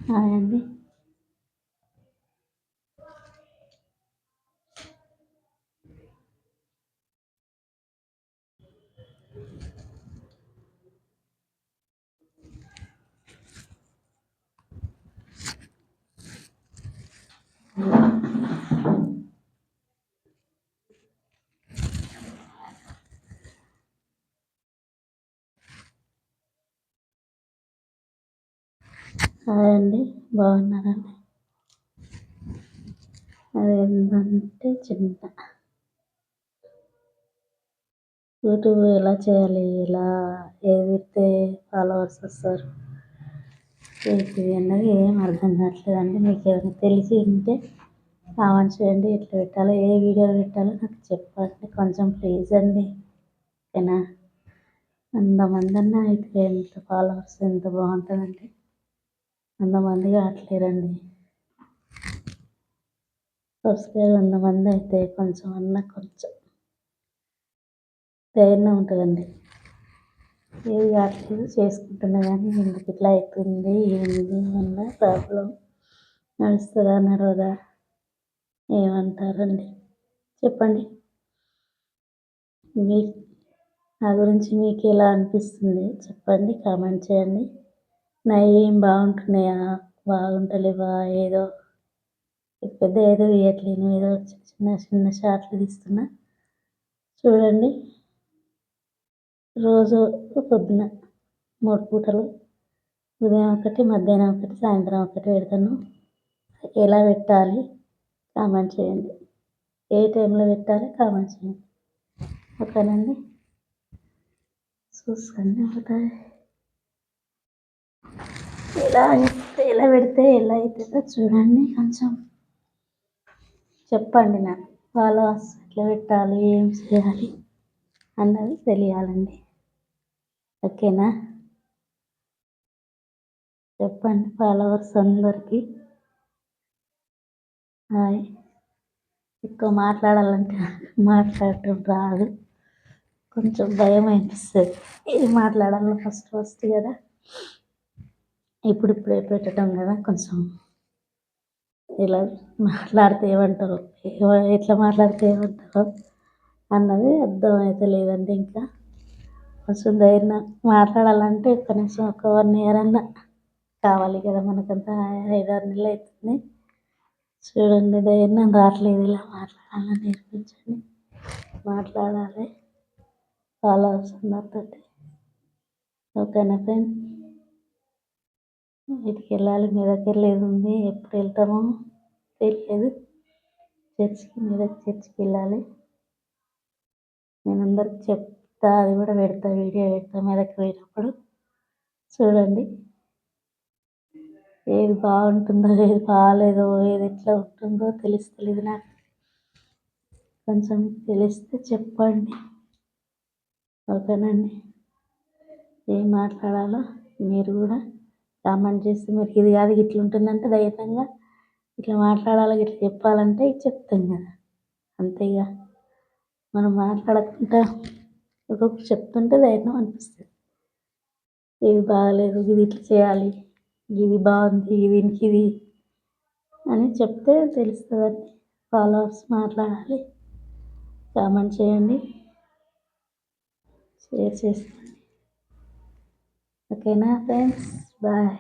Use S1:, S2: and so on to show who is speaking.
S1: Hi అండి. Hi అండి. బాగున్నారండి? అదేంటంటే యూట్యూబ్ ఎలా చేయాలి, ఎలా ఏది పెడితే ఫాలోవర్స్ వస్తారు ఏంటి అన్నది ఏం అర్థం కావట్లేదండి. మీకు ఏమైనా తెలిసి ఉంటే కామెంట్ చేయండి. ఎట్లా పెట్టాలో, ఏ వీడియోలు పెట్టాలో నాకు చెప్పండి కొంచెం ప్లీజ్ అండి. ఓకేనా? 100 మంది అన్నా అయితే ఎంత ఫాలోవర్స్ ఎంత బాగుంటుందండి. 100 మంది కావట్లేరండి. సబ్స్క్రైబ్ 100 మంది అయితే కొంచెం ధైర్యం ఉంటుందండి. ఏది కావట్లేదు, చేసుకుంటున్నా కానీ ఎందుకు ఇట్లా అవుతుంది, ఏంది అన్న ప్రాబ్లం. నడుస్తుందా నడవదా ఏమంటారండి? చెప్పండి. మీ నా గురించి మీకు ఎలా అనిపిస్తుంది చెప్పండి, కామెంట్ చేయండి. నా ఏం బాగుంటున్నాయా, బాగుంటలేవా, ఏదో పెద్ద ఏదో వేయట్లేను, ఏదో చిన్న చిన్న షార్ట్లు తీస్తున్నా చూడండి. రోజు పొద్దున 3 పూటలు, ఉదయం ఒకటి, మధ్యాహ్నం ఒకటి, సాయంత్రం ఒకటి పెడతాను. ఎలా పెట్టాలి కామెంట్ చేయండి. ఏ టైంలో పెట్టాలి కామెంట్ చేయండి. ఓకేనండి? చూసుకొని పోతాయి. ఎలా పెడితే ఎలా అవుతుందో చూడండి. కొంచెం చెప్పండి. నాకు ఫాలోవర్స్ ఎట్లా పెట్టాలి, ఏం చేయాలి అన్నది తెలియాలండి. ఓకేనా? చెప్పండి ఫాలోవర్స్ అందరికీ హాయ్. ఎక్కువ మాట్లాడాలంటే మాట్లాడటం రాదు, కొంచెం భయం అనిపిస్తుంది. ఏం మాట్లాడాలో ఫస్ట్ కదా, ఇప్పుడిప్పుడే పెట్టడం కదా, కొంచెం ఇలా మాట్లాడితే ఏమంటారో, ఎట్లా మాట్లాడితే ఏమంటారో అన్నది అర్థమైతే లేదండి. ఇంకా కొంచెం ధైర్యం మాట్లాడాలంటే కనీసం ఒక 1 year అన్నా కావాలి కదా, మనకంతా 5-6 నెలలు అవుతుంది. చూడండి, ధైర్యం రావట్లేదు. ఇలా మాట్లాడాలని నేర్పించండి. మాట్లాడాలి ఫాలోవర్స్ అందరితోటి. ఓకేనా ఫ్రెండ్స్? వీటికి వెళ్ళాలి, మీ దగ్గర లేదు ఉంది. ఎప్పుడు వెళ్తామో తెలియదు. చర్చికి వెళ్ళాలి. నేను అందరికి చెప్తా, అది కూడా పెడతా, వీడియో పెడతా. మీదకి పోయినప్పుడు చూడండి. ఏది బాగుంటుందో, ఏది బాగాలేదో, ఏది ఎట్లా ఉంటుందో తెలుస్తలేదు నాకు. కొంచెం తెలిస్తే చెప్పండి. ఓకేనండి? ఏం మాట్లాడాలో మీరు కూడా కామెంట్ చేస్తే, మీరు ఇది కాదు ఇట్లా ఉంటుందంటే ధైర్యంగా ఇట్లా మాట్లాడాలి, ఇట్లా చెప్పాలంటే చెప్తాం కదా, అంతేగా. మనం మాట్లాడకుండా ఒక్కొక్కరు చెప్తుంటే ధైర్యం అనిపిస్తుంది. ఇది బాగాలేదు, ఇది ఇట్లా చేయాలి, ఇది బాగుంది, దీనికి ఇది అని చెప్తే తెలుస్తుందండి. ఫాలోవర్స్ మాట్లాడాలి. కామెంట్ చేయండి, షేర్ చేసుకోండి. ఓకేనా ఫ్రెండ్స్? బాయ్.